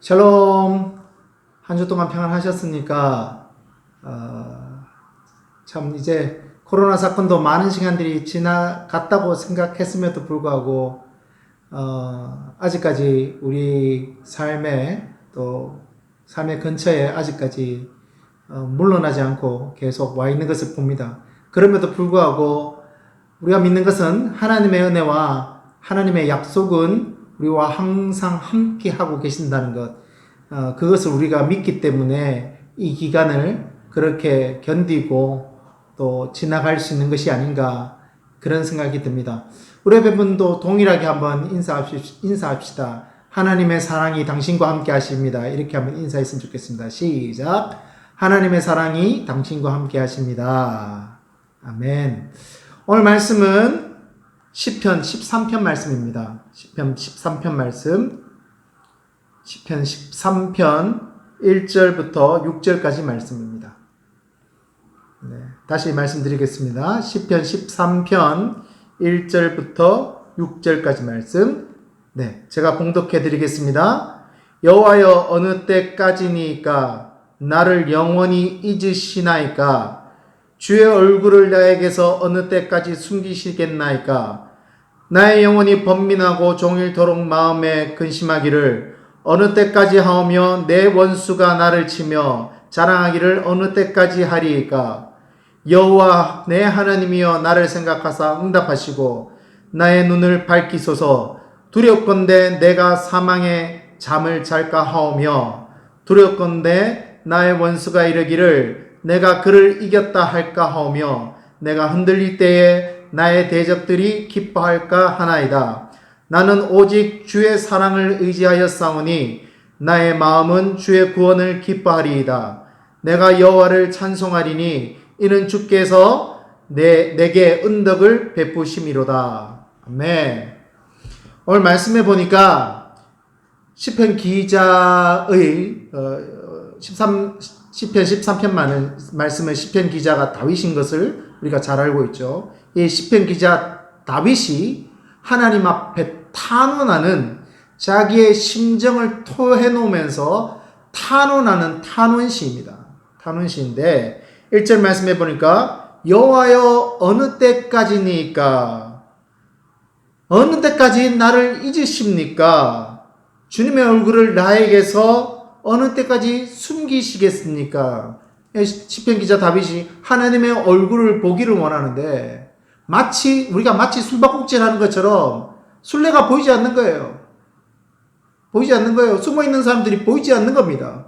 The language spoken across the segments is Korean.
샬롬. 한 주 동안 평안하셨습니까? 참 이제 코로나 사건도 많은 시간들이 지나갔다고 생각했음에도 불구하고 아직까지 우리 삶의 근처에 아직까지 물러나지 않고 계속 와 있는 것을 봅니다. 그럼에도 불구하고 우리가 믿는 것은 하나님의 은혜와 하나님의 약속은 우리와 항상 함께 하고 계신다는 것, 그것을 우리가 믿기 때문에 이 기간을 그렇게 견디고 또 지나갈 수 있는 것이 아닌가, 그런 생각이 듭니다. 우리 여러분도 동일하게 한번 인사합시다. 하나님의 사랑이 당신과 함께 하십니다. 이렇게 한번 인사했으면 좋겠습니다. 시작. 하나님의 사랑이 당신과 함께 하십니다. 아멘. 오늘 말씀은 시편 13편 말씀입니다. 시편 13편 말씀, 시편 13편 1절부터 6절까지 말씀입니다. 네, 다시 말씀드리겠습니다. 시편 13편 1절부터 6절까지 말씀. 네, 제가 봉독해 드리겠습니다. 여호와여, 어느 때까지니까 나를 영원히 잊으시나이까? 주의 얼굴을 나에게서 어느 때까지 숨기시겠나이까? 나의 영혼이 번민하고 종일토록 마음에 근심하기를 어느 때까지 하오며 내 원수가 나를 치며 자랑하기를 어느 때까지 하리이까? 여호와 내 하나님이여, 나를 생각하사 응답하시고 나의 눈을 밝히소서. 두렵건대 내가 사망의 잠을 잘까 하오며 두렵건대 나의 원수가 이르기를 내가 그를 이겼다 할까 하오며 내가 흔들릴 때에 나의 대적들이 기뻐할까 하나이다. 나는 오직 주의 사랑을 의지하였사오니 나의 마음은 주의 구원을 기뻐하리이다. 내가 여호와를 찬송하리니 이는 주께서 내게 은덕을 베푸심이로다. 아멘. 오늘 말씀해 보니까 시편 기자의 시편 13편 말씀을 시편 기자가 다윗인 것을 우리가 잘 알고 있죠. 이 시편 기자 다윗이 하나님 앞에 탄원하는, 자기의 심정을 토해 놓으면서 탄원하는 탄원시입니다. 탄원시인데 1절 말씀해 보니까 여호와여, 어느 때까지니까? 어느 때까지 나를 잊으십니까? 주님의 얼굴을 나에게서 어느 때까지 숨기시겠습니까? 시편 기자 다윗이 하나님의 얼굴을 보기를 원하는데 우리가 마치 숨바꼭질하는 것처럼 순례가 보이지 않는 거예요. 보이지 않는 거예요. 숨어있는 사람들이 보이지 않는 겁니다.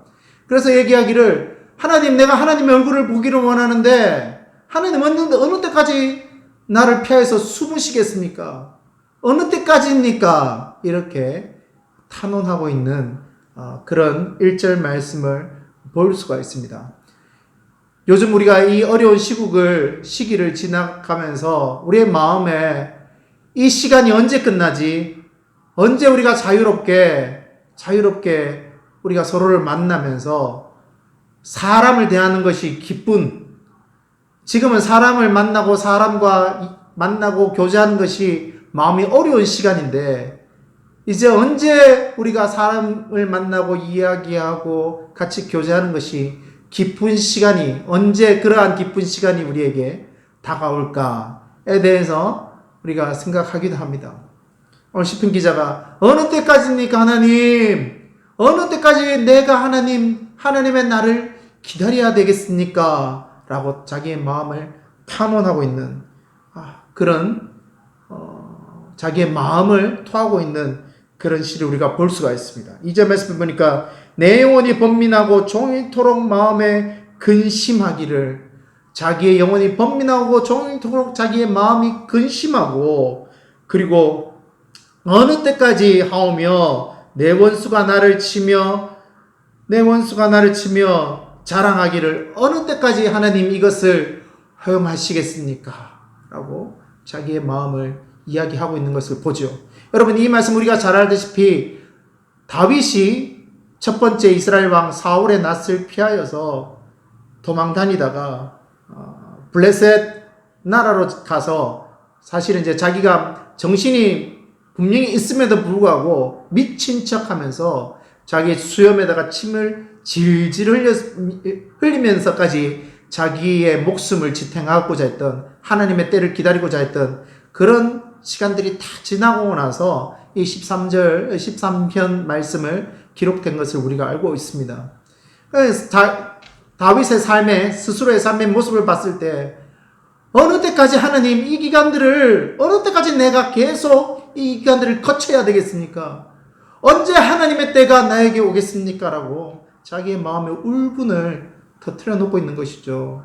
그래서 얘기하기를, 하나님, 내가 하나님의 얼굴을 보기를 원하는데 하나님 어느 때까지 나를 피해서 숨으시겠습니까? 어느 때까지입니까? 이렇게 탄원하고 있는 그런 1절 말씀을 볼 수가 있습니다. 요즘 우리가 이 어려운 시기를 지나가면서 우리의 마음에 이 시간이 언제 끝나지? 언제 우리가 자유롭게 우리가 서로를 만나면서 사람을 대하는 것이 지금은 사람을 만나고 교제하는 것이 마음이 어려운 시간인데, 이제 언제 우리가 사람을 만나고 이야기하고 같이 교제하는 것이 기쁜 시간이, 언제 그러한 기쁜 시간이 우리에게 다가올까에 대해서 우리가 생각하기도 합니다. 오늘 시편 기자가 어느 때까지입니까 하나님? 어느 때까지 내가 하나님의 나를 기다려야 되겠습니까? 라고 자기의 마음을 탄원하고 있는 그런 자기의 마음을 토하고 있는 그런 시를 우리가 볼 수가 있습니다. 2절 말씀 보니까 내 영혼이 번민하고 종일토록 마음에 근심하기를, 자기의 영혼이 번민하고 종일토록 자기의 마음이 근심하고, 그리고 어느 때까지 하오며 내 원수가 나를 치며 자랑하기를 어느 때까지 하나님 이것을 허용하시겠습니까? 라고 자기의 마음을 이야기하고 있는 것을 보죠. 여러분, 이 말씀 우리가 잘 알다시피 다윗이 첫 번째 이스라엘 왕 사울의 낯을 피하여서 도망 다니다가 블레셋 나라로 가서, 사실은 이제 자기가 정신이 분명히 있음에도 불구하고 미친 척하면서 자기 수염에다가 침을 질질 흘리면서까지 자기의 목숨을 지탱하고자 했던, 하나님의 때를 기다리고자 했던 그런 시간들이 다 지나고 나서 이 13편 말씀을 기록된 것을 우리가 알고 있습니다. 다윗의 삶의, 스스로의 삶의 모습을 봤을 때 어느 때까지 하나님 이 기간들을, 어느 때까지 내가 계속 이 기간들을 거쳐야 되겠습니까? 언제 하나님의 때가 나에게 오겠습니까? 라고 자기의 마음의 울분을 터뜨려 놓고 있는 것이죠.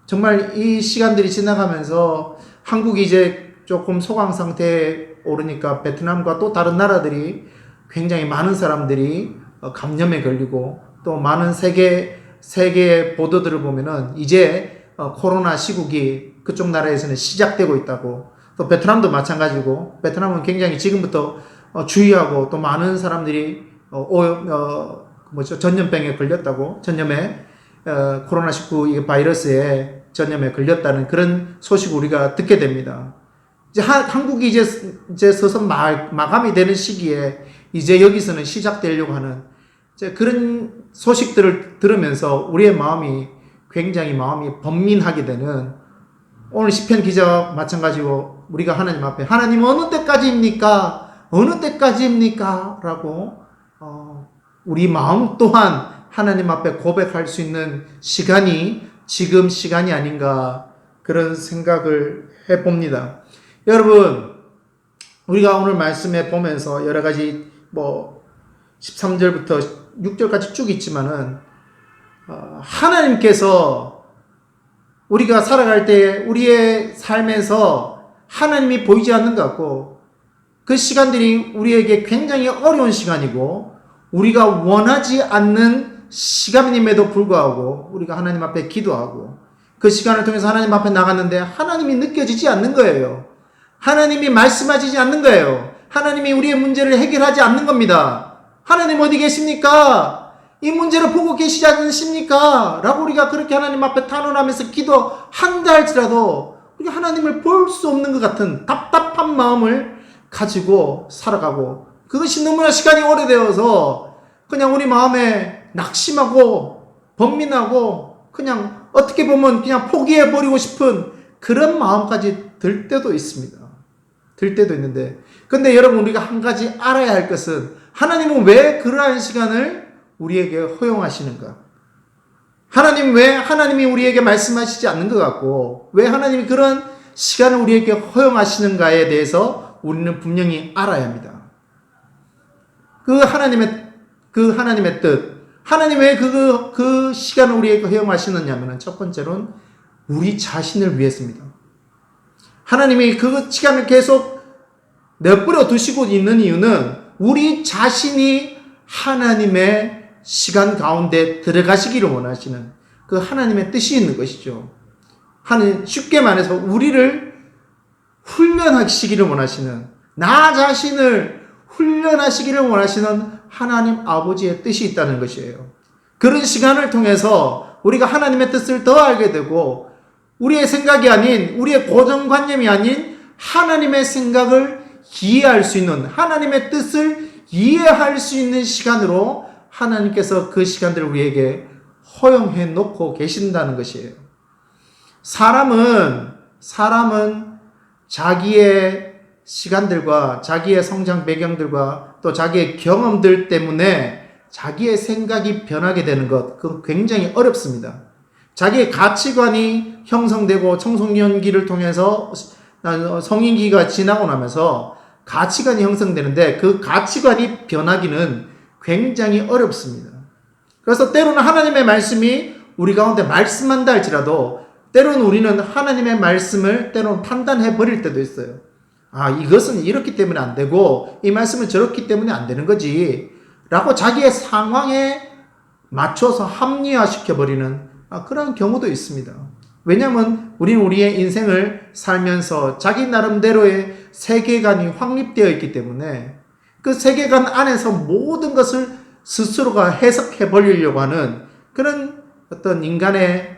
정말 이 시간들이 지나가면서 한국이 이제 조금 소강 상태에 오르니까 베트남과 또 다른 나라들이 굉장히 많은 사람들이 감염에 걸리고, 또 많은 세계 보도들을 보면은 이제 코로나 시국이 그쪽 나라에서는 시작되고 있다고, 또 베트남도 마찬가지고, 베트남은 굉장히 지금부터 주의하고, 또 많은 사람들이 전염병에 걸렸다고, 전염에 코로나19 바이러스에 전염에 걸렸다는 그런 소식을 우리가 듣게 됩니다. 이제 한국이 이제 서서 마감이 되는 시기에 이제 여기서는 시작되려고 하는 이제 그런 소식들을 들으면서 우리의 마음이 굉장히 번민하게 되는, 오늘 시편 기자와 마찬가지로 우리가 하나님 앞에 하나님 어느 때까지입니까? 어느 때까지입니까? 라고 우리 마음 또한 하나님 앞에 고백할 수 있는 시간이 지금 시간이 아닌가, 그런 생각을 해봅니다. 여러분, 우리가 오늘 말씀에 보면서 여러 가지 13절부터 6절까지 쭉 있지만은 하나님께서 우리가 살아갈 때 우리의 삶에서 하나님이 보이지 않는 것 같고, 그 시간들이 우리에게 굉장히 어려운 시간이고 우리가 원하지 않는 시간임에도 불구하고 우리가 하나님 앞에 기도하고 그 시간을 통해서 하나님 앞에 나갔는데 하나님이 느껴지지 않는 거예요. 하나님이 말씀하시지 않는 거예요. 하나님이 우리의 문제를 해결하지 않는 겁니다. 하나님 어디 계십니까? 이 문제를 보고 계시지 않으십니까? 라고 우리가 그렇게 하나님 앞에 탄원하면서 기도한다 할지라도 우리가 하나님을 볼 수 없는 것 같은 답답한 마음을 가지고 살아가고, 그것이 너무나 시간이 오래되어서 그냥 우리 마음에 낙심하고 번민하고 그냥 어떻게 보면 그냥 포기해버리고 싶은 그런 마음까지 들 때도 있습니다. 들 때도 있는데, 근데 여러분, 우리가 한 가지 알아야 할 것은 하나님은 왜 그러한 시간을 우리에게 허용하시는가? 왜 하나님이 우리에게 말씀하시지 않는 것 같고 왜 하나님이 그런 시간을 우리에게 허용하시는가에 대해서 우리는 분명히 알아야 합니다. 그 하나님의 뜻, 하나님 왜 그 시간을 우리에게 허용하시느냐면은 첫 번째로는 우리 자신을 위해서입니다. 하나님이 그 시간을 계속 내버려 두시고 있는 이유는 우리 자신이 하나님의 시간 가운데 들어가시기를 원하시는 그 하나님의 뜻이 있는 것이죠. 쉽게 말해서 우리를 훈련하시기를 원하시는, 나 자신을 훈련하시기를 원하시는 하나님 아버지의 뜻이 있다는 것이에요. 그런 시간을 통해서 우리가 하나님의 뜻을 더 알게 되고 우리의 생각이 아닌, 우리의 고정관념이 아닌 하나님의 생각을 이해할 수 있는, 하나님의 뜻을 이해할 수 있는 시간으로 하나님께서 그 시간들을 우리에게 허용해 놓고 계신다는 것이에요. 사람은 자기의 시간들과 자기의 성장 배경들과 또 자기의 경험들 때문에 자기의 생각이 변하게 되는 것, 그건 굉장히 어렵습니다. 자기의 가치관이 형성되고 청소년기를 통해서 성인기가 지나고 나면서 가치관이 형성되는데 그 가치관이 변하기는 굉장히 어렵습니다. 그래서 때로는 하나님의 말씀이 우리 가운데 말씀한다 할지라도 때로는 우리는 하나님의 말씀을 때로는 판단해 버릴 때도 있어요. 이것은 이렇기 때문에 안 되고 이 말씀은 저렇기 때문에 안 되는 거지 라고 자기의 상황에 맞춰서 합리화시켜 버리는 그런 경우도 있습니다. 왜냐하면 우리는 우리의 인생을 살면서 자기 나름대로의 세계관이 확립되어 있기 때문에 그 세계관 안에서 모든 것을 스스로가 해석해 버리려고 하는 그런 어떤 인간의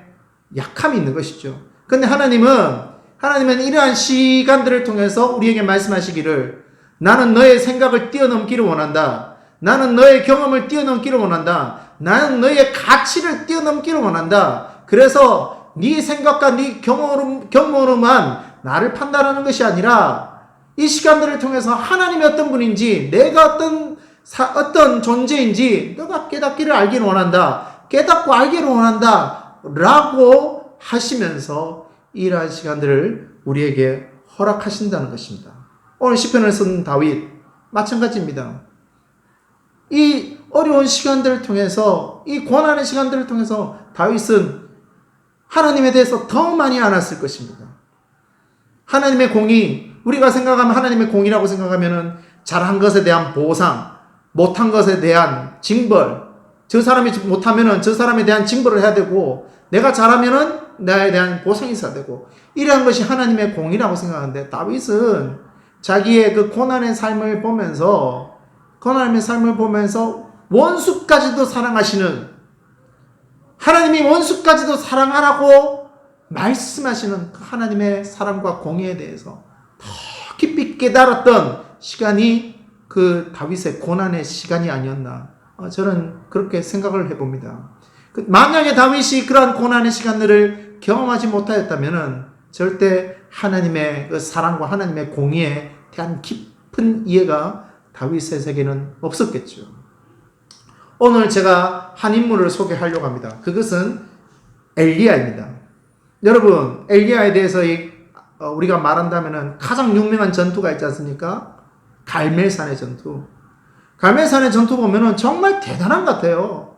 약함이 있는 것이죠. 그런데 하나님은 이러한 시간들을 통해서 우리에게 말씀하시기를, 나는 너의 생각을 뛰어넘기를 원한다. 나는 너의 경험을 뛰어넘기를 원한다. 나는 너의 가치를 뛰어넘기를 원한다. 그래서 네 생각과 네 경험으로만 나를 판단하는 것이 아니라 이 시간들을 통해서 하나님이 어떤 분인지, 내가 어떤 존재인지 너가 깨닫기를 알기를 원한다. 깨닫고 알기를 원한다. 라고 하시면서 이러한 시간들을 우리에게 허락하신다는 것입니다. 오늘 시편을 쓴 다윗 마찬가지입니다. 이 어려운 시간들을 통해서, 이 고난의 시간들을 통해서 다윗은 하나님에 대해서 더 많이 알았을 것입니다. 하나님의 공의, 우리가 생각하면 하나님의 공의라고 생각하면은 잘한 것에 대한 보상, 못한 것에 대한 징벌, 저 사람이 못하면은 저 사람에 대한 징벌을 해야 되고, 내가 잘하면은 나에 대한 보상이 있어야 되고, 이러한 것이 하나님의 공의라고 생각하는데, 다윗은 자기의 그 고난의 삶을 보면서 원수까지도 사랑하시는, 하나님이 원수까지도 사랑하라고 말씀하시는 그 하나님의 사랑과 공의에 대해서 더 깊이 깨달았던 시간이 그 다윗의 고난의 시간이 아니었나, 저는 그렇게 생각을 해봅니다. 만약에 다윗이 그러한 고난의 시간들을 경험하지 못하였다면 절대 하나님의 그 사랑과 하나님의 공의에 대한 깊은 이해가 다윗에게는 없었겠죠. 오늘 제가 한 인물을 소개하려고 합니다. 그것은 엘리야입니다. 여러분, 엘리야에 대해서 우리가 말한다면 가장 유명한 전투가 있지 않습니까? 갈멜산의 전투. 갈멜산의 전투 보면은 정말 대단한 것 같아요.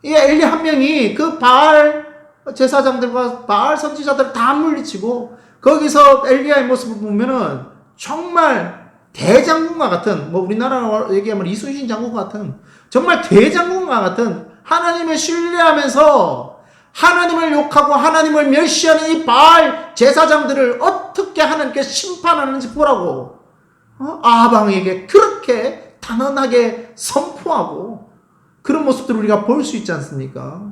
이 엘리 한 명이 그 바알 제사장들과 바알 선지자들을 다 물리치고, 거기서 엘리야의 모습을 보면은 정말 대장군과 같은, 우리나라로 얘기하면 이순신 장군과 같은, 정말 대장군과 같은, 하나님을 신뢰하면서 하나님을 욕하고 하나님을 멸시하는 이 바알 제사장들을 어떻게 하나님께 심판하는지 보라고 아방에게 그렇게 단언하게 선포하고, 그런 모습들을 우리가 볼 수 있지 않습니까?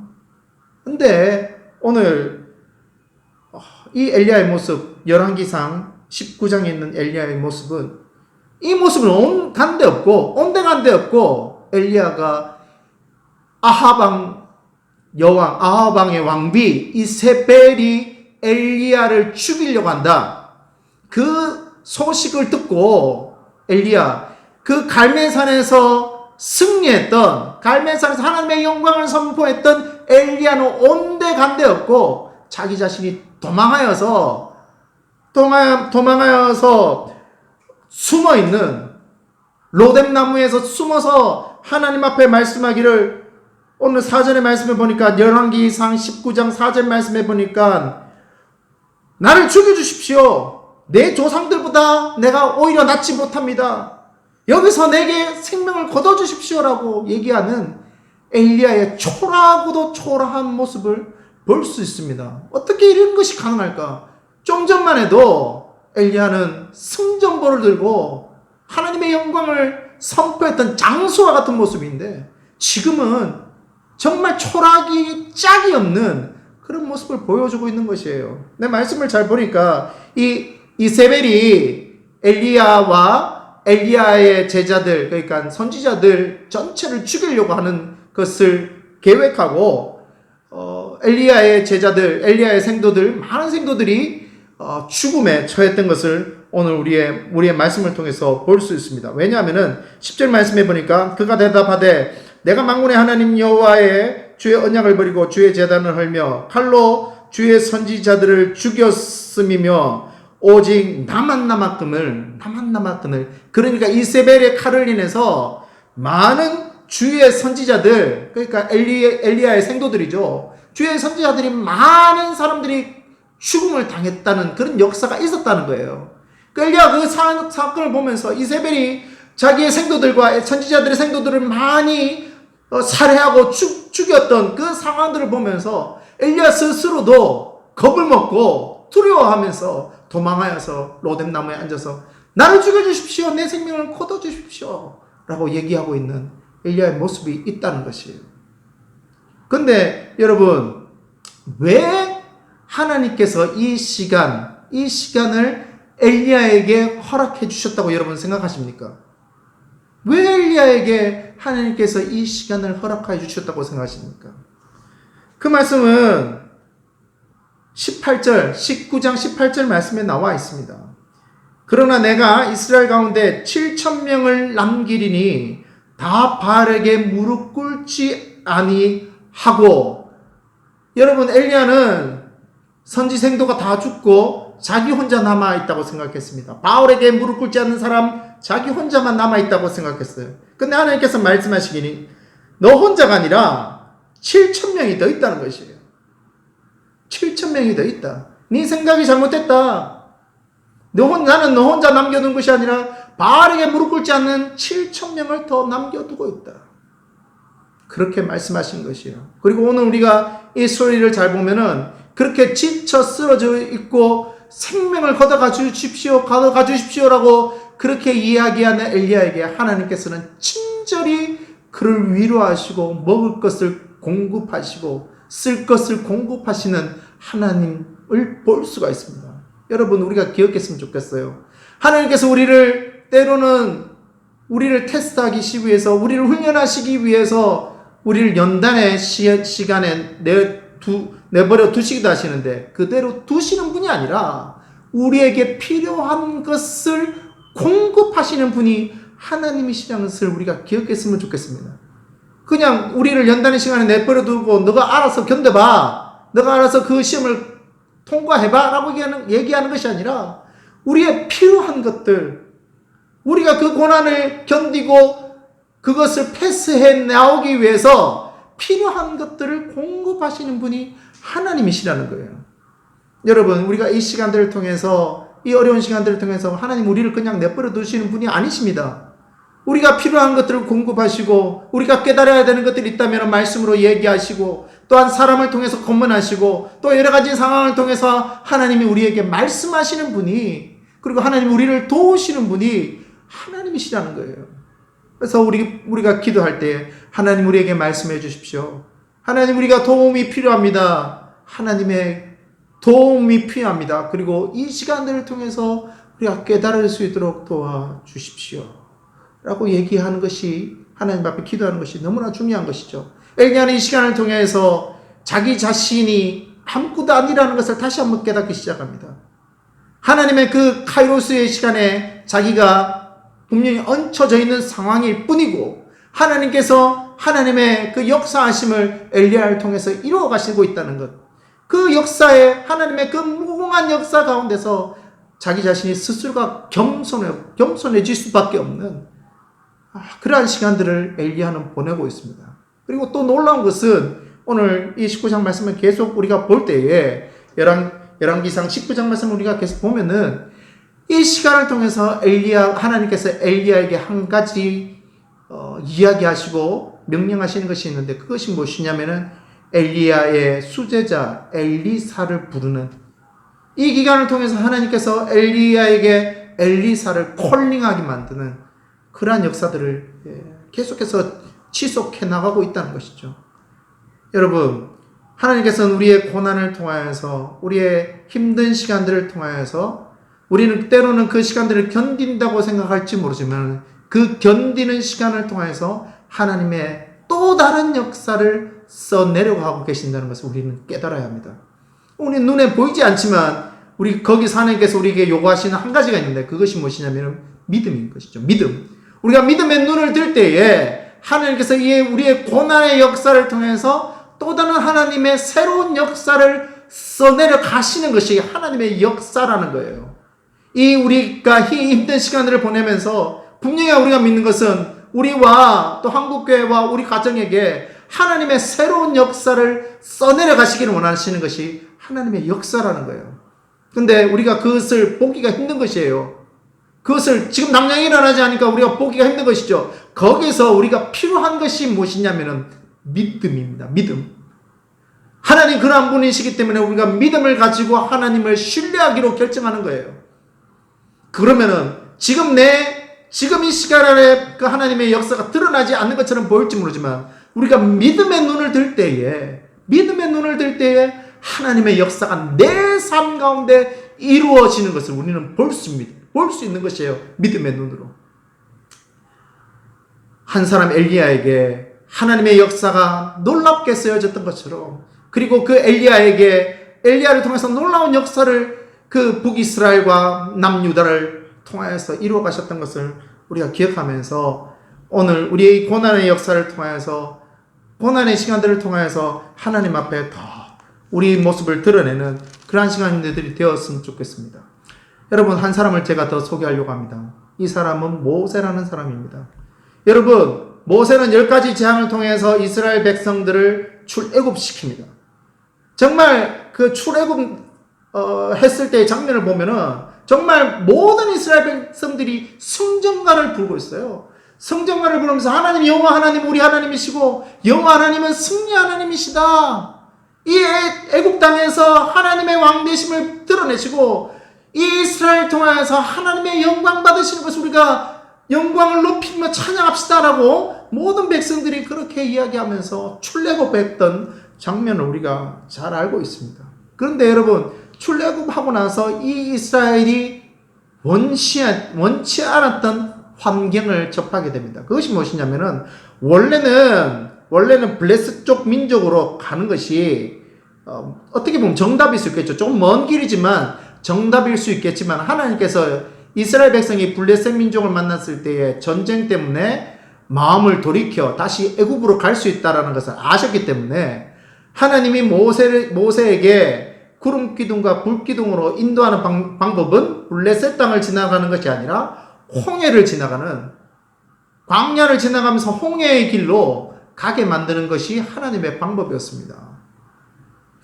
근데 오늘 이 엘리야의 모습, 열왕기상 19장에 있는 엘리야의 모습은, 이 모습은 온데간데 없고 엘리야가 아하방의 왕비 이세벨이 엘리야를 죽이려고 한다. 그 소식을 듣고 엘리야, 그 갈멜산에서 승리했던, 갈멜산에서 하나님의 영광을 선포했던 엘리야는 온데간데 없고 자기 자신이 도망하여서 숨어있는 로뎀나무에서 숨어서 하나님 앞에 말씀하기를, 오늘 사전에 말씀해 보니까 열왕기상 19장 4절 말씀해 보니까 나를 죽여주십시오. 내 조상들보다 내가 오히려 낫지 못합니다. 여기서 내게 생명을 거둬주십시오라고 얘기하는 엘리야의 초라하고도 초라한 모습을 볼 수 있습니다. 어떻게 이런 것이 가능할까? 좀 전만 해도 엘리야는 승전보를 들고 하나님의 영광을 선포했던 장수와 같은 모습인데, 지금은 정말 초라하기 짝이 없는 그런 모습을 보여주고 있는 것이에요. 내 말씀을 잘 보니까 이 이세벨이 엘리야와 엘리야의 제자들, 그러니까 선지자들 전체를 죽이려고 하는 것을 계획하고, 엘리야의 제자들, 엘리야의 생도들, 많은 생도들이 죽음에 처했던 것을 오늘 우리의 말씀을 통해서 볼 수 있습니다. 왜냐하면은 10절 말씀해 보니까 그가 대답하되 내가 만군의 하나님 여호와의 주의 언약을 버리고 주의 제단을 헐며 칼로 주의 선지자들을 죽였음이며 오직 나만 남았거늘, 그러니까 이세벨의 칼을 인해서 많은 주의 선지자들, 그러니까 엘리야의 생도들이죠. 주의 선지자들이, 많은 사람들이 죽음을 당했다는 그런 역사가 있었다는 거예요. 엘리야 그 사건을 보면서 이세벨이 자기의 생도들과 선지자들의 생도들을 많이 살해하고 죽였던 그 상황들을 보면서 엘리야 스스로도 겁을 먹고 두려워하면서 도망하여서 로뎀나무에 앉아서 나를 죽여주십시오, 내 생명을 거둬주십시오 라고 얘기하고 있는 엘리야의 모습이 있다는 것이에요. 근데 여러분, 왜 하나님께서 이 시간을 엘리야에게 허락해 주셨다고 여러분 생각하십니까? 왜 엘리야에게 하나님께서 이 시간을 허락하여 주셨다고 생각하십니까? 그 말씀은 19장 18절 말씀에 나와 있습니다. 그러나 내가 이스라엘 가운데 7,000명을 남기리니 다 바알에게 무릎 꿇지 아니하고. 여러분, 엘리야는 선지 생도가 다 죽고 자기 혼자 남아있다고 생각했습니다. 바알에게 무릎 꿇지 않는 사람, 자기 혼자만 남아있다고 생각했어요. 근데 하나님께서 말씀하시기니 너 혼자가 아니라 7,000명이 더 있다는 것이에요. 7,000명이 더 있다. 네 생각이 잘못됐다. 나는 너 혼자 남겨둔 것이 아니라 바알에게 무릎 꿇지 않는 7,000명을 더 남겨두고 있다. 그렇게 말씀하신 것이에요. 그리고 오늘 우리가 이 소리를 잘 보면은 그렇게 지쳐 쓰러져 있고 생명을 걷어가 주십시오라고 그렇게 이야기하는 엘리야에게 하나님께서는 친절히 그를 위로하시고 먹을 것을 공급하시고 쓸 것을 공급하시는 하나님을 볼 수가 있습니다. 여러분, 우리가 기억했으면 좋겠어요. 하나님께서 때로는 우리를 테스트하기 위해서, 우리를 훈련하시기 위해서 우리를 연단의 시간에 내버려 두시기도 하시는데, 그대로 두시는 분이 아니라 우리에게 필요한 것을 공급하시는 분이 하나님이시라는 것을 우리가 기억했으면 좋겠습니다. 그냥 우리를 연단의 시간에 내버려 두고 너가 알아서 견뎌봐, 너가 알아서 그 시험을 통과해봐 라고 얘기하는 것이 아니라 우리의 필요한 것들, 우리가 그 고난을 견디고 그것을 패스해 나오기 위해서 필요한 것들을 공급하시는 분이 하나님이시라는 거예요. 여러분, 우리가 이 시간들을 통해서, 이 어려운 시간들을 통해서 하나님 우리를 그냥 내버려 두시는 분이 아니십니다. 우리가 필요한 것들을 공급하시고, 우리가 깨달아야 되는 것들이 있다면 말씀으로 얘기하시고, 또한 사람을 통해서 검문하시고, 또 여러 가지 상황을 통해서 하나님이 우리에게 말씀하시는 분이, 그리고 하나님 우리를 도우시는 분이 하나님이시라는 거예요. 그래서 우리가 기도할 때 하나님 우리에게 말씀해 주십시오. 하나님, 우리가 도움이 필요합니다. 하나님의 도움이 필요합니다. 그리고 이 시간들을 통해서 우리가 깨달을 수 있도록 도와주십시오 라고 얘기하는 것이, 하나님 앞에 기도하는 것이 너무나 중요한 것이죠. 엘리야는 이 시간을 통해서 자기 자신이 아무것도 아니라는 것을 다시 한번 깨닫기 시작합니다. 하나님의 그 카이로스의 시간에 자기가 분명히 얹혀져 있는 상황일 뿐이고, 하나님께서 하나님의 그 역사하심을 엘리야를 통해서 이루어 가시고 있다는 것, 그 역사에, 하나님의 그 무궁한 역사 가운데서 자기 자신이 스스로가 겸손해질 수밖에 없는 그러한 시간들을 엘리야는 보내고 있습니다. 그리고 또 놀라운 것은 오늘 이 19장 말씀을 계속 우리가 볼 때에, 열왕기상 19장 말씀을 우리가 계속 보면은 이 시간을 통해서 하나님께서 엘리야에게 한 가지 이야기하시고 명령하시는 것이 있는데, 그것이 무엇이냐면은 엘리야의 수제자 엘리사를 부르는, 이 기간을 통해서 하나님께서 엘리야에게 엘리사를 콜링하게 만드는 그러한 역사들을 계속해서 지속해 나가고 있다는 것이죠. 여러분, 하나님께서는 우리의 고난을 통하여서, 우리의 힘든 시간들을 통하여서, 우리는 때로는 그 시간들을 견딘다고 생각할지 모르지만 그 견디는 시간을 통해서 하나님의 또 다른 역사를 써내려가고 계신다는 것을 우리는 깨달아야 합니다. 우리 눈에 보이지 않지만 거기서 하나님께서 우리에게 요구하시는 한 가지가 있는데, 그것이 무엇이냐면 믿음인 것이죠. 믿음. 우리가 믿음의 눈을 들 때에 하나님께서 우리의 고난의 역사를 통해서 또 다른 하나님의 새로운 역사를 써내려 가시는 것이 하나님의 역사라는 거예요. 우리가 힘든 시간들을 보내면서 분명히 우리가 믿는 것은 우리와 또 한국교회와 우리 가정에게 하나님의 새로운 역사를 써내려 가시기를 원하시는 것이 하나님의 역사라는 거예요. 근데 우리가 그것을 보기가 힘든 것이에요. 그것을 지금 당장 일어나지 않으니까 우리가 보기가 힘든 것이죠. 거기서 우리가 필요한 것이 무엇이냐면은 믿음입니다. 믿음. 하나님 그러한 분이시기 때문에 우리가 믿음을 가지고 하나님을 신뢰하기로 결정하는 거예요. 그러면은 지금 이 시간에 그 하나님의 역사가 드러나지 않는 것처럼 보일지 모르지만, 우리가 믿음의 눈을 들 때에 하나님의 역사가 내 삶 가운데 이루어지는 것을 우리는 볼 수 있는 것이에요. 믿음의 눈으로. 한 사람 엘리야에게 하나님의 역사가 놀랍게 쓰여졌던 것처럼, 그리고 그 엘리야를 통해서 놀라운 역사를 그 북이스라엘과 남유다를 통하여서 이루어 가셨던 것을 우리가 기억하면서 오늘 우리의 고난의 역사를 통하여서, 고난의 시간들을 통하여서 하나님 앞에 더 우리 모습을 드러내는 그러한 시간들이 되었으면 좋겠습니다. 여러분, 한 사람을 제가 더 소개하려고 합니다. 이 사람은 모세라는 사람입니다. 여러분, 모세는 10가지 재앙을 통해서 이스라엘 백성들을 출애굽시킵니다. 정말 그 출애굽 했을 때의 장면을 보면은 정말 모든 이스라엘 백성들이 성전가를 부르고 있어요. 성전가를 부르면서 하나님, 여호와 하나님 우리 하나님이시고 여호와 하나님은 승리 하나님이시다. 이 애굽 땅에서 하나님의 왕되심을 드러내시고 이 이스라엘 통하여서 하나님의 영광 받으시는 것을 우리가 영광을 높이며 찬양합시다라고 모든 백성들이 그렇게 이야기하면서 출애굽했던 장면을 우리가 잘 알고 있습니다. 그런데 여러분, 출애굽하고 나서 이 이스라엘이 원치 않았던 환경을 접하게 됩니다. 그것이 무엇이냐면은 원래는 블레셋 쪽 민족으로 가는 것이 어떻게 보면 정답일 수 있겠죠. 조금 먼 길이지만 정답일 수 있겠지만, 하나님께서 이스라엘 백성이 블레셋 민족을 만났을 때의 전쟁 때문에 마음을 돌이켜 다시 애굽으로 갈 수 있다라는 것을 아셨기 때문에 하나님이 모세에게 구름 기둥과 불 기둥으로 인도하는 방법은 블레셋 땅을 지나가는 것이 아니라 홍해를 지나가는, 광야를 지나가면서 홍해의 길로 가게 만드는 것이 하나님의 방법이었습니다.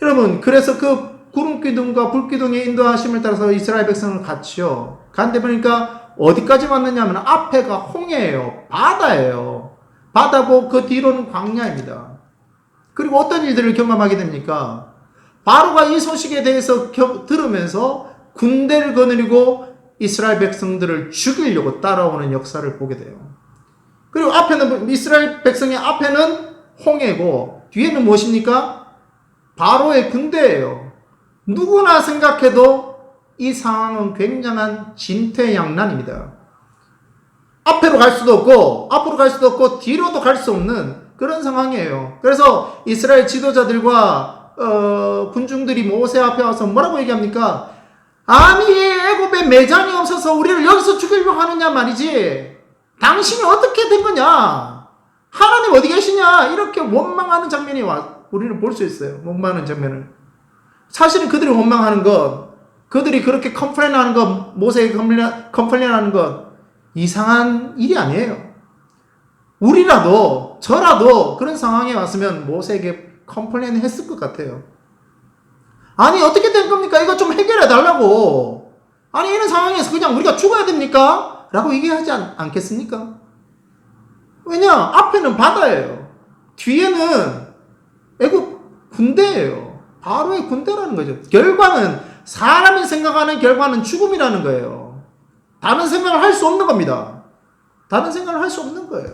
여러분, 그래서 그 구름 기둥과 불 기둥의 인도하심을 따라서 이스라엘 백성을 갔죠. 간데 보니까 어디까지 왔느냐 하면 앞에가 홍해예요. 바다예요. 바다고 그 뒤로는 광야입니다. 그리고 어떤 일들을 경험하게 됩니까? 바로가 이 소식에 대해서 들으면서 군대를 거느리고 이스라엘 백성들을 죽이려고 따라오는 역사를 보게 돼요. 그리고 앞에는, 이스라엘 백성의 앞에는 홍해고 뒤에는 무엇입니까? 바로의 군대예요. 누구나 생각해도 이 상황은 굉장한 진퇴양난입니다. 앞으로 갈 수도 없고 뒤로도 갈 수 없는 그런 상황이에요. 그래서 이스라엘 지도자들과 군중들이 모세 앞에 와서 뭐라고 얘기합니까? 아니, 애굽에 매장이 없어서 우리를 여기서 죽이려고 하느냐 말이지. 당신이 어떻게 된 거냐? 하나님 어디 계시냐? 이렇게 원망하는 장면이 우리는 볼 수 있어요. 원망하는 장면을. 사실은 그들이 원망하는 것, 그들이 그렇게 컴플레인하는 것, 모세에게 컴플레인하는 것 이상한 일이 아니에요. 저라도 그런 상황에 왔으면 모세에게 컴플레인 했을 것 같아요. 아니, 어떻게 된 겁니까? 이거 좀 해결해 달라고. 아니, 이런 상황에서 그냥 우리가 죽어야 됩니까? 라고 얘기하지 않겠습니까? 왜냐? 앞에는 바다예요. 뒤에는 애굽 군대예요. 바로의 군대라는 거죠. 결과는, 사람이 생각하는 결과는 죽음이라는 거예요. 다른 생각을 할 수 없는 겁니다. 다른 생각을 할 수 없는 거예요.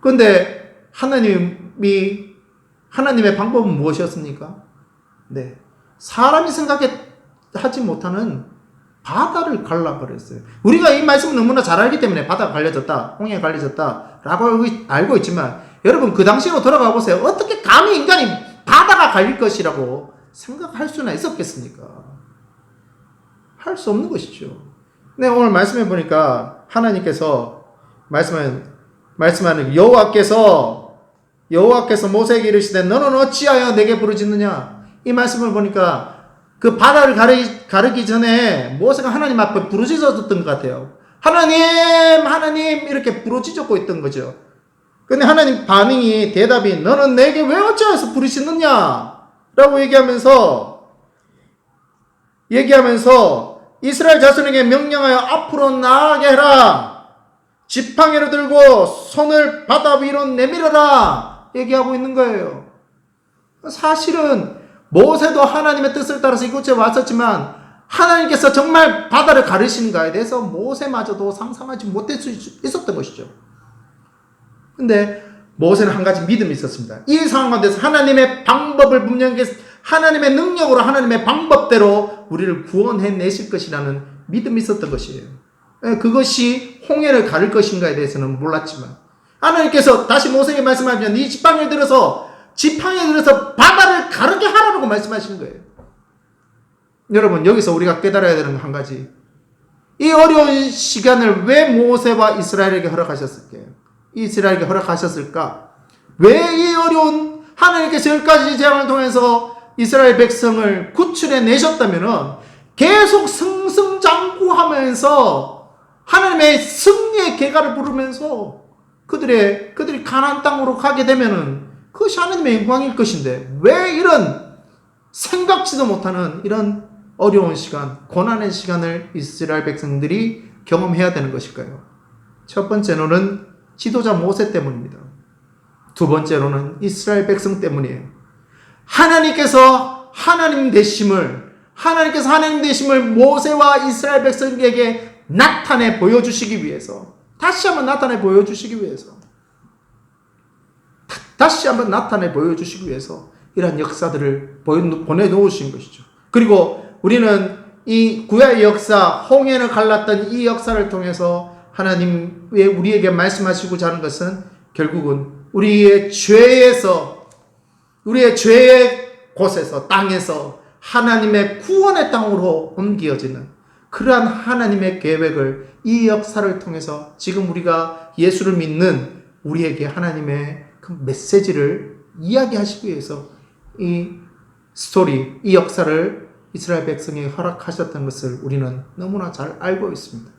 그런데 하나님의 방법은 무엇이었습니까? 네. 사람이 생각하지 못하는 바다를 갈라버렸어요. 우리가 이 말씀을 너무나 잘 알기 때문에 바다가 갈려졌다, 홍해가 갈려졌다 라고 알고 있지만, 여러분, 그 당시로 돌아가 보세요. 어떻게 감히 인간이 바다가 갈릴 것이라고 생각할 수나 있었겠습니까? 할 수 없는 것이죠. 근데 오늘 말씀해 보니까 하나님께서 말씀하는 여호와께서 모세에게 이르시되 너는 어찌하여 내게 부르짖느냐. 이 말씀을 보니까 그 바다를 가르기 전에 모세가 하나님 앞에 부르짖었던 것 같아요. 하나님 이렇게 부르짖고 있던 거죠. 근데 하나님 대답이 너는 내게 왜 어찌하여서 부르짖느냐 라고 얘기하면서 이스라엘 자손에게 명령하여 앞으로 나아가게 해라. 지팡이를 들고 손을 바다 위로 내밀어라 얘기하고 있는 거예요. 사실은 모세도 하나님의 뜻을 따라서 이곳에 왔었지만 하나님께서 정말 바다를 가르시는가에 대해서 모세마저도 상상하지 못할 수 있었던 것이죠. 근데 모세는 한 가지 믿음이 있었습니다. 이 상황 가운데서 하나님의 방법을 분명히, 하나님의 능력으로, 하나님의 방법대로 우리를 구원해내실 것이라는 믿음이 있었던 것이에요. 그것이 홍해를 가를 것인가에 대해서는 몰랐지만 하나님께서 다시 모세에게 말씀하시면 네 지팡이를 들어서 바다를 가르게 하라고 말씀하시는 거예요. 여러분, 여기서 우리가 깨달아야 되는 한 가지, 이 어려운 시간을 왜 모세와 이스라엘에게 허락하셨을까요? 이스라엘에게 허락하셨을까? 왜 이 어려운, 하나님께서 10가지 재앙을 통해서 이스라엘 백성을 구출해 내셨다면은 계속 승승장구하면서 하나님의 승리의 계가를 부르면서 그들이 가나안 땅으로 가게 되면은 그것이 하나님의 영광일 것인데, 왜 이런 생각지도 못하는 이런 어려운 시간, 고난의 시간을 이스라엘 백성들이 경험해야 되는 것일까요? 첫 번째로는 지도자 모세 때문입니다. 두 번째로는 이스라엘 백성 때문이에요. 하나님께서 하나님 되심을 모세와 이스라엘 백성에게 나타내 보여주시기 위해서, 다시 한번 나타내 보여주시기 위해서 이러한 역사들을 보내놓으신 것이죠. 그리고 우리는 이 구약의 역사, 홍해를 갈랐던 이 역사를 통해서 하나님의 우리에게 말씀하시고자 하는 것은 결국은 우리의 죄의 곳에서, 땅에서 하나님의 구원의 땅으로 옮겨지는 그러한 하나님의 계획을, 이 역사를 통해서 지금 우리가 예수를 믿는 우리에게 하나님의 그 메시지를 이야기하시기 위해서 이 역사를 이스라엘 백성에게 허락하셨던 것을 우리는 너무나 잘 알고 있습니다.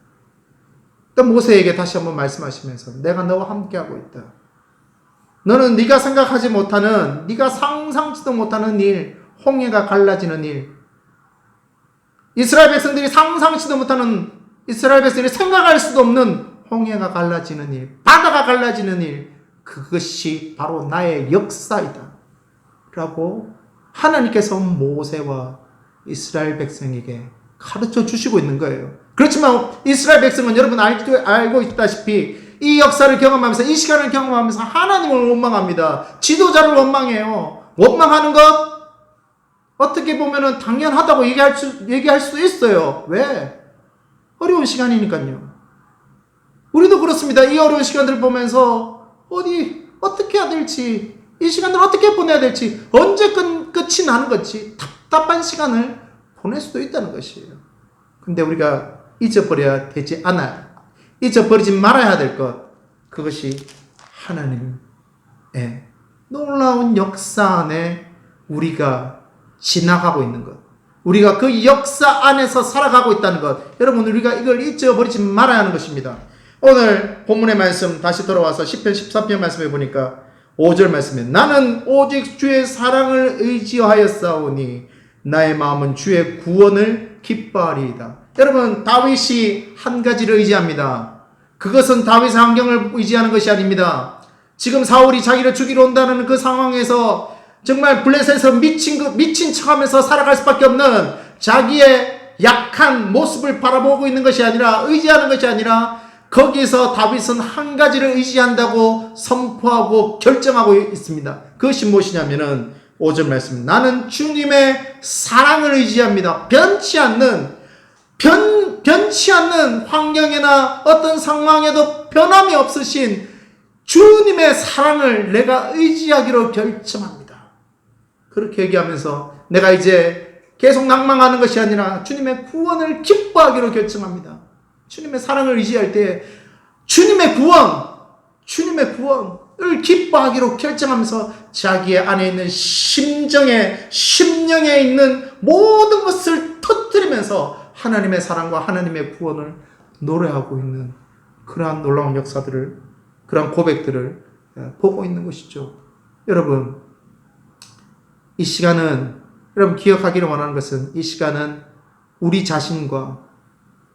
또 모세에게 다시 한번 말씀하시면서 내가 너와 함께하고 있다. 너는 네가 생각하지 못하는, 네가 상상치도 못하는 일, 홍해가 갈라지는 일, 이스라엘 백성들이 상상치도 못하는, 이스라엘 백성들이 생각할 수도 없는 홍해가 갈라지는 일, 바다가 갈라지는 일, 그것이 바로 나의 역사이다 라고 하나님께서 모세와 이스라엘 백성에게 가르쳐 주시고 있는 거예요. 그렇지만 이스라엘 백성은 여러분 알고 있다시피 이 역사를 경험하면서, 이 시간을 경험하면서 하나님을 원망합니다. 지도자를 원망해요. 원망하는 것 어떻게 보면은 당연하다고 얘기할 수도 있어요. 왜? 어려운 시간이니까요. 우리도 그렇습니다. 이 어려운 시간들을 보면서 어떻게 해야 될지, 이 시간들을 어떻게 보내야 될지, 언제 끝이 나는 건지 답답한 시간을 보낼 수도 있다는 것이에요. 근데 우리가 잊어버리지 말아야 될 것, 그것이 하나님의 놀라운 역사 안에 우리가 지나가고 있는 것, 우리가 그 역사 안에서 살아가고 있다는 것, 여러분 우리가 이걸 잊어버리지 말아야 하는 것입니다. 오늘 본문의 말씀 다시 돌아와서 시편 14편 말씀해 보니까 5절 말씀에 나는 오직 주의 사랑을 의지하였사오니 나의 마음은 주의 구원을 기뻐하리이다. 여러분, 다윗이 한 가지를 의지합니다. 그것은 다윗의 환경을 의지하는 것이 아닙니다. 지금 사울이 자기를 죽이러 온다는 그 상황에서 정말 블레셋에서 미친 척하면서 살아갈 수밖에 없는 자기의 약한 모습을 바라보고 있는 것이 아니라, 의지하는 것이 아니라, 거기서 다윗은 한 가지를 의지한다고 선포하고 결정하고 있습니다. 그것이 무엇이냐면은 5절 말씀, 나는 주님의 사랑을 의지합니다. 변치 않는 환경이나 어떤 상황에도 변함이 없으신 주님의 사랑을 내가 의지하기로 결정합니다. 그렇게 얘기하면서 내가 이제 계속 낭망하는 것이 아니라 주님의 구원을 기뻐하기로 결정합니다. 주님의 사랑을 의지할 때 주님의 구원을 기뻐하기로 결정하면서 자기의 안에 있는 심령에 있는 모든 것을 터뜨리면서 하나님의 사랑과 하나님의 구원을 노래하고 있는 그러한 놀라운 역사들을, 그러한 고백들을 보고 있는 것이죠. 여러분, 이 시간은, 여러분 기억하기를 원하는 것은, 이 시간은 우리 자신과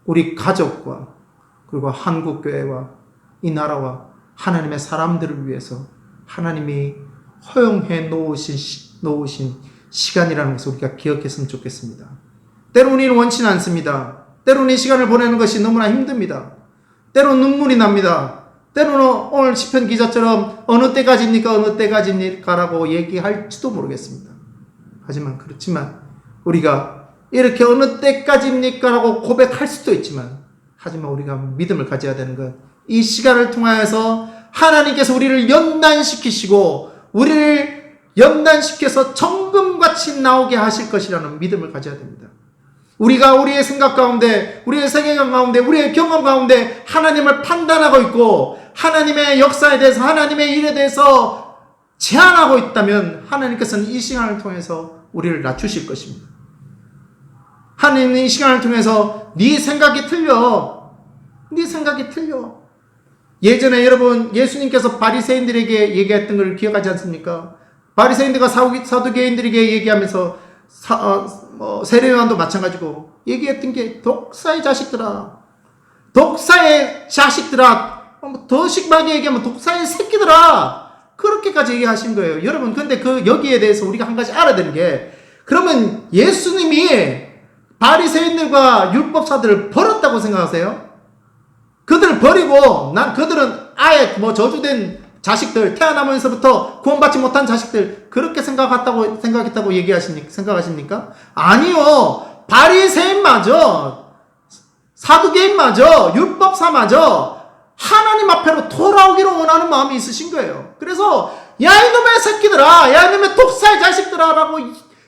우리 가족과 그리고 한국교회와 이 나라와 하나님의 사람들을 위해서 하나님이 허용해 놓으신 시간이라는 것을 우리가 기억했으면 좋겠습니다. 때로는 우리는 원치는 않습니다. 때로는 이 시간을 보내는 것이 너무나 힘듭니다. 때로는 눈물이 납니다. 때로는 오늘 시편 기자처럼 어느 때까지입니까 라고 얘기할지도 모르겠습니다. 그렇지만 우리가 이렇게 어느 때까지입니까 라고 고백할 수도 있지만 하지만 우리가 믿음을 가져야 되는 것, 이 시간을 통하여서 하나님께서 우리를 연단시키시고 우리를 연단시켜서 정금같이 나오게 하실 것이라는 믿음을 가져야 됩니다. 우리가 우리의 생각 가운데, 우리의 세계관 가운데, 우리의 경험 가운데 하나님을 판단하고 있고 하나님의 역사에 대해서, 하나님의 일에 대해서 제한하고 있다면 하나님께서는 이 시간을 통해서 우리를 낮추실 것입니다. 하나님은 이 시간을 통해서 네 생각이 틀려. 네 생각이 틀려. 예전에 여러분 예수님께서 바리새인들에게 얘기했던 걸 기억하지 않습니까? 바리새인들과 사두개인들에게 얘기하면서 세례요한도 마찬가지고 얘기했던 게 독사의 자식들아, 독사의 자식들아, 더 심하게 얘기하면 독사의 새끼들아, 그렇게까지 얘기하신 거예요. 여러분 근데 여기에 대해서 우리가 한 가지 알아야 되는 게, 그러면 예수님이 바리새인들과 율법사들을 버렸다고 생각하세요? 그들을 버리고 그들은 아예 저주된 자식들, 태어나면서부터 구원받지 못한 자식들, 그렇게 생각했다고 생각하십니까? 아니요. 바리새인마저, 사두개인마저, 율법사마저 하나님 앞으로 돌아오기를 원하는 마음이 있으신 거예요. 그래서 야 이놈의 새끼들아, 야 이놈의 독사의 자식들아 라고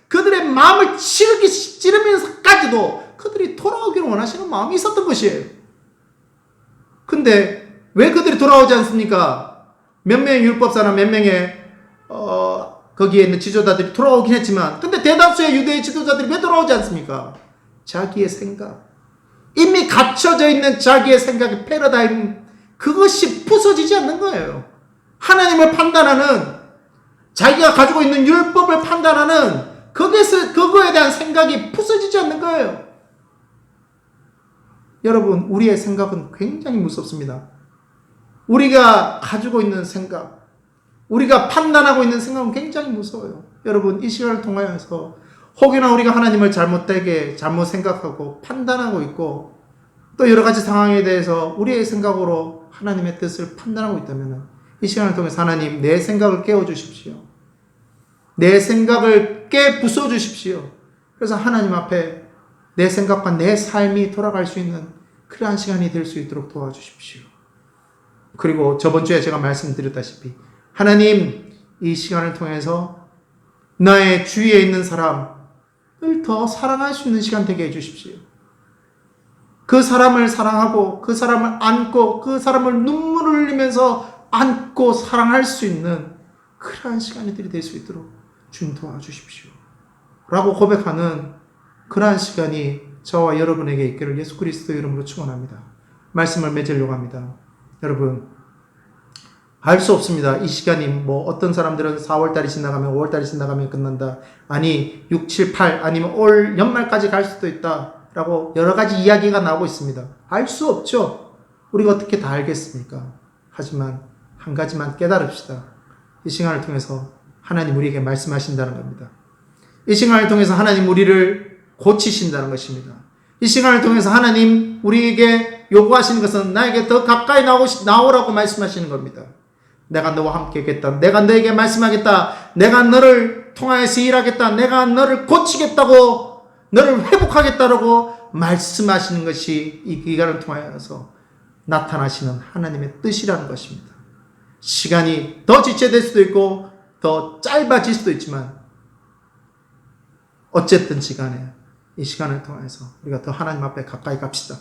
그들의 마음을 찌르면서까지도 그들이 돌아오기를 원하시는 마음이 있었던 것이에요. 근데 왜 그들이 돌아오지 않습니까? 몇 명의 율법사나 몇 명의 거기에 있는 지도자들이 돌아오긴 했지만, 근데 대다수의 유대의 지도자들이 왜 돌아오지 않습니까? 자기의 생각, 이미 갇혀져 있는 자기의 생각의 패러다임, 그것이 부서지지 않는 거예요. 하나님을 판단하는, 자기가 가지고 있는 율법을 판단하는 그거에 대한 생각이 부서지지 않는 거예요. 여러분, 우리의 생각은 굉장히 무섭습니다. 우리가 가지고 있는 생각, 우리가 판단하고 있는 생각은 굉장히 무서워요. 여러분, 이 시간을 통하여서 혹여나 우리가 하나님을 잘못 생각하고 판단하고 있고 또 여러 가지 상황에 대해서 우리의 생각으로 하나님의 뜻을 판단하고 있다면 이 시간을 통해서 하나님, 내 생각을 깨워주십시오. 내 생각을 부숴주십시오. 그래서 하나님 앞에 내 생각과 내 삶이 돌아갈 수 있는 그러한 시간이 될 수 있도록 도와주십시오. 그리고 저번 주에 제가 말씀드렸다시피 하나님, 이 시간을 통해서 나의 주위에 있는 사람을 더 사랑할 수 있는 시간 되게 해주십시오. 그 사람을 사랑하고 그 사람을 안고 그 사람을 눈물을 흘리면서 안고 사랑할 수 있는 그러한 시간들이 될 수 있도록 주님 도와주십시오. 라고 고백하는 그러한 시간이 저와 여러분에게 있기를 예수 그리스도 이름으로 축원합니다. 말씀을 맺으려고 합니다. 여러분, 알 수 없습니다. 이 시간이 어떤 사람들은 4월달이 지나가면 5월달이 지나가면 끝난다. 아니 6, 7, 8 아니면 올 연말까지 갈 수도 있다. 라고 여러 가지 이야기가 나오고 있습니다. 알 수 없죠. 우리가 어떻게 다 알겠습니까? 하지만 한 가지만 깨달읍시다. 이 시간을 통해서 하나님 우리에게 말씀하신다는 겁니다. 이 시간을 통해서 하나님 우리를 고치신다는 것입니다. 이 시간을 통해서 하나님 우리에게 요구하시는 것은 나에게 더 가까이 나오라고 말씀하시는 겁니다. 내가 너와 함께 하겠다. 내가 너에게 말씀하겠다. 내가 너를 통하여서 일하겠다. 내가 너를 고치겠다고, 너를 회복하겠다라고 말씀하시는 것이 이 기간을 통하여서 나타나시는 하나님의 뜻이라는 것입니다. 시간이 더 지체될 수도 있고 더 짧아질 수도 있지만 어쨌든 시간에 이 시간을 통해서 우리가 더 하나님 앞에 가까이 갑시다.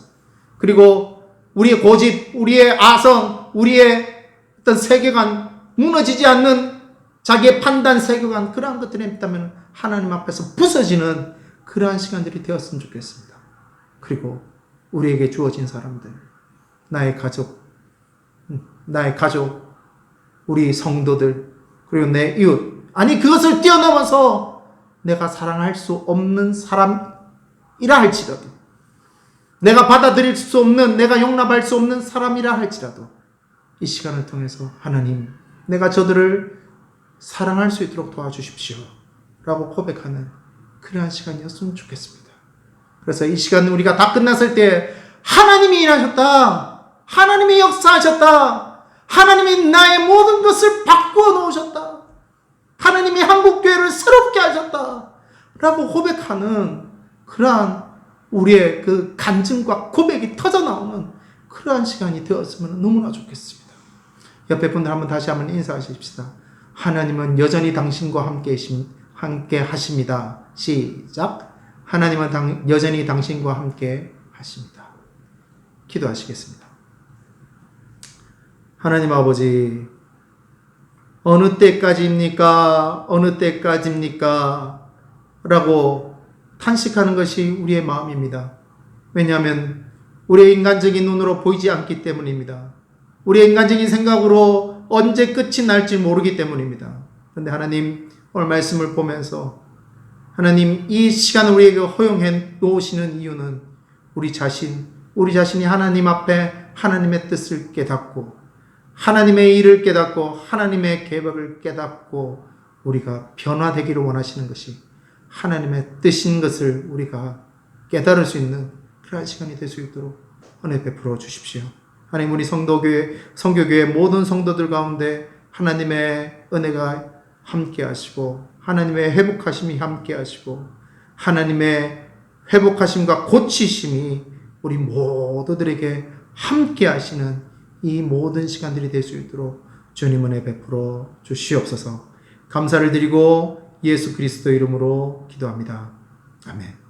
그리고 우리의 고집, 우리의 아성, 우리의 어떤 세계관, 무너지지 않는 자기의 판단 세계관, 그러한 것들이 있다면 하나님 앞에서 부서지는 그러한 시간들이 되었으면 좋겠습니다. 그리고 우리에게 주어진 사람들, 나의 가족, 우리 성도들, 그리고 내 이웃, 아니 그것을 뛰어넘어서 내가 사랑할 수 없는 사람이라 할지라도, 내가 받아들일 수 없는, 내가 용납할 수 없는 사람이라 할지라도 이 시간을 통해서 하나님, 내가 저들을 사랑할 수 있도록 도와주십시오 라고 고백하는 그러한 시간이었으면 좋겠습니다. 그래서 이 시간 우리가 다 끝났을 때 하나님이 일하셨다, 하나님이 역사하셨다, 하나님이 나의 모든 것을 바꾸어 놓으셨다, 하나님이 한국교회를 새롭게 하셨다 라고 고백하는 그러한 우리의 그 간증과 고백이 터져 나오는 그러한 시간이 되었으면 너무나 좋겠습니다. 옆에 분들 다시 한번 인사하십시다. 하나님은 여전히 당신과 함께 하십니다. 시작. 하나님은 여전히 당신과 함께 하십니다. 기도하시겠습니다. 하나님 아버지, 어느 때까지입니까? 어느 때까지입니까? 라고 탄식하는 것이 우리의 마음입니다. 왜냐하면 우리의 인간적인 눈으로 보이지 않기 때문입니다. 우리의 인간적인 생각으로 언제 끝이 날지 모르기 때문입니다. 그런데 하나님, 오늘 말씀을 보면서 하나님, 이 시간을 우리에게 허용해 놓으시는 이유는 우리 자신이 하나님 앞에 하나님의 뜻을 깨닫고 하나님의 일을 깨닫고 하나님의 계획을 깨닫고 우리가 변화되기를 원하시는 것이 하나님의 뜻인 것을 우리가 깨달을 수 있는 그러한 시간이 될 수 있도록 은혜 베풀어 주십시오. 하나님, 우리 성교교회 모든 성도들 가운데 하나님의 은혜가 함께 하시고 하나님의 회복하심이 함께 하시고 하나님의 회복하심과 고치심이 우리 모두들에게 함께 하시는 이 모든 시간들이 될 수 있도록 주님 은혜 베풀어 주시옵소서. 감사를 드리고 예수 그리스도 이름으로 기도합니다. 아멘.